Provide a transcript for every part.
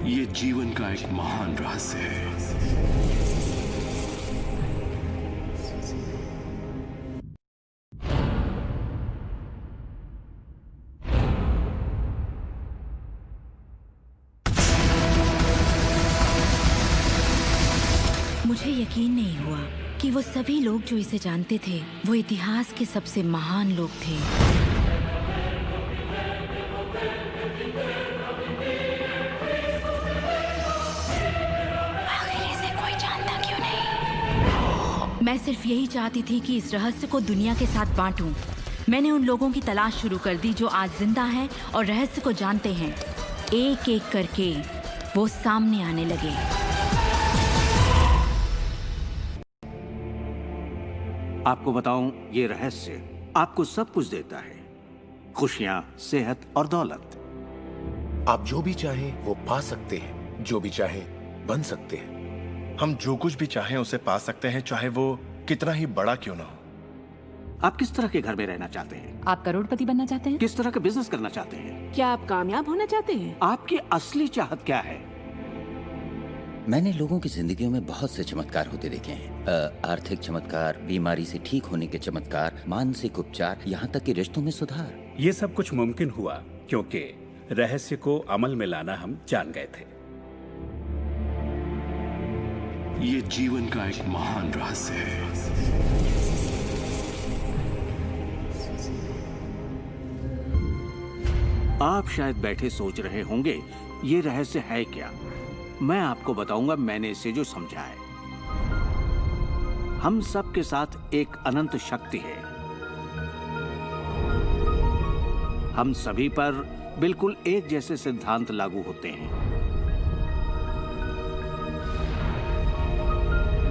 ये जीवन का एक महान रहस्य है। मुझे यकीन नहीं हुआ कि वो सभी लोग जो इसे जानते थे वो इतिहास के सबसे महान लोग थे। आखिर इसे कोई जानता क्यों नहीं? मैं सिर्फ यही चाहती थी कि इस रहस्य को दुनिया के साथ बांटूं। मैंने उन लोगों की तलाश शुरू कर दी जो आज जिंदा हैं और रहस्य को जानते हैं। एक एक करके वो सामने आने लगे। आपको बताऊं, ये रहस्य आपको सब कुछ देता है, खुशियां, सेहत और दौलत। आप जो भी चाहें वो पा सकते हैं, जो भी चाहें बन सकते हैं। हम जो कुछ भी चाहें उसे पा सकते हैं, चाहे वो कितना ही बड़ा क्यों ना हो। आप किस तरह के घर में रहना चाहते हैं? आप करोड़पति बनना चाहते हैं? किस तरह का बिजनेस करना चाहते हैं? क्या आप कामयाब होना चाहते हैं? आपकी असली चाहत क्या है? मैंने लोगों की जिंदगियों में बहुत से चमत्कार होते देखे हैं। आर्थिक चमत्कार, बीमारी से ठीक होने के चमत्कार, मानसिक उपचार, यहाँ तक कि रिश्तों में सुधार। ये सब कुछ मुमकिन हुआ क्योंकि रहस्य को अमल में लाना हम जान गए थे। ये जीवन का एक महान रहस्य है। आप शायद बैठे सोच रहे होंगे, ये रहस्य है क्या? मैं आपको बताऊंगा मैंने इसे जो समझा है। हम सब के साथ एक अनंत शक्ति है। हम सभी पर बिल्कुल एक जैसे सिद्धांत लागू होते हैं।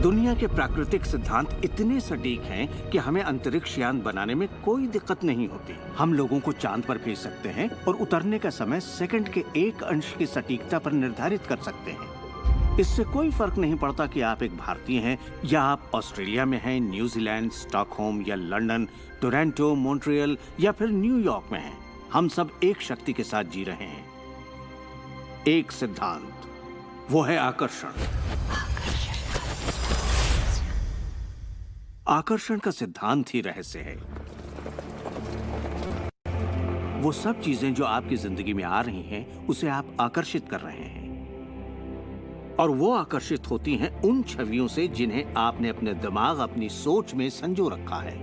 दुनिया के प्राकृतिक सिद्धांत इतने सटीक हैं कि हमें अंतरिक्ष यान बनाने में कोई दिक्कत नहीं होती। हम लोगों को चांद पर भेज सकते हैं और उतरने का समय सेकंड के 1 अंश की सटीकता पर निर्धारित कर सकते हैं। इससे कोई फर्क नहीं पड़ता कि आप एक भारतीय हैं या आप ऑस्ट्रेलिया में हैं, न्यूजीलैंड, स्टॉकहोम या लंदन, टोरंटो, मॉन्ट्रियल या फिर न्यूयॉर्क में हैं। हम सब एक शक्ति के साथ जी रहे हैं, एक सिद्धांत, वो है आकर्षण। आकर्षण का सिद्धांत ही रहस्य है। वो सब चीजें जो आपकी जिंदगी में आ रही हैं, उसे आप आकर्षित कर रहे हैं, और वो आकर्षित होती हैं उन छवियों से जिन्हें आपने अपने दिमाग, अपनी सोच में संजो रखा है।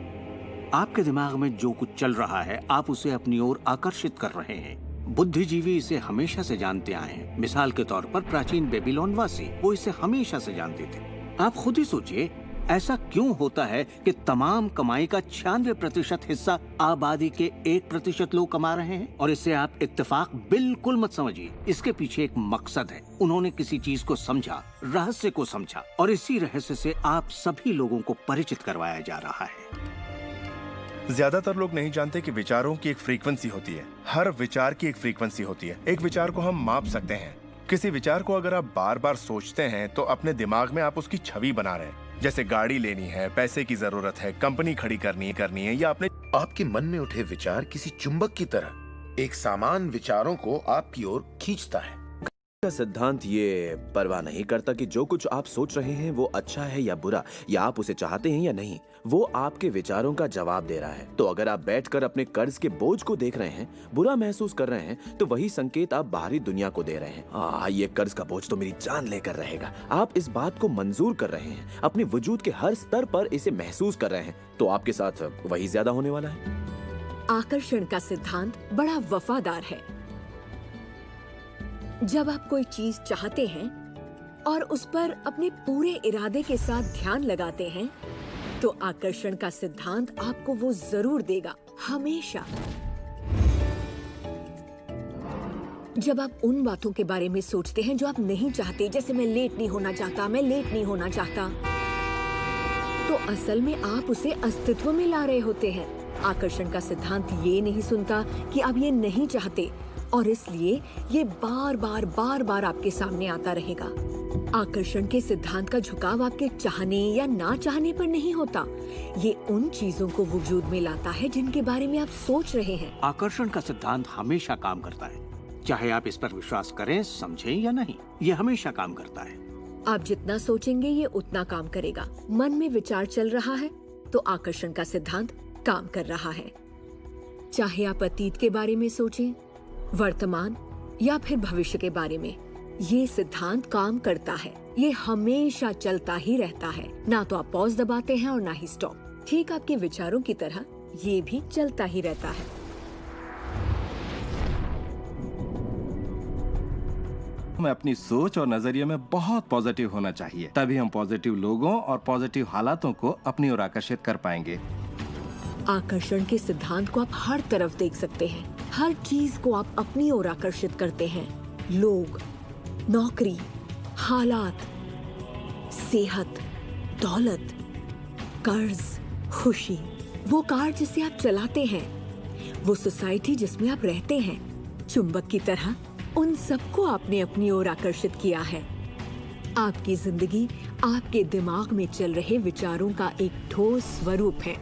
आपके दिमाग में जो कुछ चल रहा है, आप उसे अपनी ओर आकर्षित कर रहे हैं। बुद्धिजीवी इसे हमेशा से जानते आए हैं। मिसाल के तौर पर प्राचीन बेबीलोन वासी, वो इसे हमेशा से जानते थे। आप खुद ही सोचिए, ऐसा क्यों होता है कि तमाम कमाई का 96% हिस्सा आबादी के 1% लोग कमा रहे हैं? और इसे आप इत्तेफाक बिल्कुल मत समझिए। इसके पीछे एक मकसद है। उन्होंने किसी चीज को समझा, रहस्य को समझा, और इसी रहस्य से आप सभी लोगों को परिचित करवाया जा रहा है। ज्यादातर लोग नहीं जानते कि विचारों की एक फ्रीक्वेंसी होती है। हर विचार की एक फ्रीक्वेंसी होती है। एक विचार को हम माप सकते हैं। किसी विचार को अगर आप बार बार सोचते हैं तो अपने दिमाग में आप उसकी छवि बना रहे हैं। जैसे गाड़ी लेनी है, पैसे की जरूरत है, कंपनी खड़ी करनी है या अपने आपके मन में उठे विचार किसी चुंबक की तरह एक सामान विचारों को आपकी ओर खींचता है। का सिद्धांत ये परवाह नहीं करता कि जो कुछ आप सोच रहे हैं वो अच्छा है या बुरा, या आप उसे चाहते हैं या नहीं, वो आपके विचारों का जवाब दे रहा है। तो अगर आप बैठकर अपने कर्ज के बोझ को देख रहे हैं, बुरा महसूस कर रहे हैं, तो वही संकेत आप बाहरी दुनिया को दे रहे हैं। ये कर्ज का बोझ तो मेरी जान लेकर रहेगा। आप इस बात को मंजूर कर रहे हैं, अपने वजूद के हर स्तर पर इसे महसूस कर रहे हैं, तो आपके साथ वही ज्यादा होने वाला है। आकर्षण का सिद्धांत बड़ा वफादार है। जब आप कोई चीज चाहते हैं और उस पर अपने पूरे इरादे के साथ ध्यान लगाते हैं, तो आकर्षण का सिद्धांत आपको वो जरूर देगा, हमेशा। जब आप उन बातों के बारे में सोचते हैं जो आप नहीं चाहते, जैसे मैं लेट नहीं होना चाहता, मैं लेट नहीं होना चाहता, तो असल में आप उसे अस्तित्व में ला रहे होते हैं। आकर्षण का सिद्धांत ये नहीं सुनता कि आप ये नहीं चाहते, और इसलिए ये बार बार आपके सामने आता रहेगा। आकर्षण के सिद्धांत का झुकाव आपके चाहने या ना चाहने पर नहीं होता। ये उन चीजों को वजूद में लाता है जिनके बारे में आप सोच रहे हैं। आकर्षण का सिद्धांत हमेशा काम करता है, चाहे आप इस पर विश्वास करें, समझें या नहीं, ये हमेशा काम करता है। आप जितना सोचेंगे ये उतना काम करेगा। मन में विचार चल रहा है तो आकर्षण का सिद्धांत काम कर रहा है। चाहे आप अतीत के बारे में सोचें, वर्तमान या फिर भविष्य के बारे में, ये सिद्धांत काम करता है। ये हमेशा चलता ही रहता है। ना तो आप पॉज दबाते हैं और ना ही स्टॉप। ठीक आपके विचारों की तरह ये भी चलता ही रहता है। हमें अपनी सोच और नजरिए में बहुत पॉजिटिव होना चाहिए, तभी हम पॉजिटिव लोगों और पॉजिटिव हालातों को अपनी ओर आकर्षित कर पाएंगे। आकर्षण के सिद्धांत को आप हर तरफ देख सकते हैं। हर चीज को आप अपनी ओर आकर्षित करते हैं। लोग, नौकरी, हालात, सेहत, दौलत, कर्ज, खुशी, वो कार जिसे आप चलाते हैं, वो सोसाइटी जिसमें आप रहते हैं, चुंबक की तरह उन सबको आपने अपनी ओर आकर्षित किया है। आपकी जिंदगी आपके दिमाग में चल रहे विचारों का एक ठोस स्वरूप है।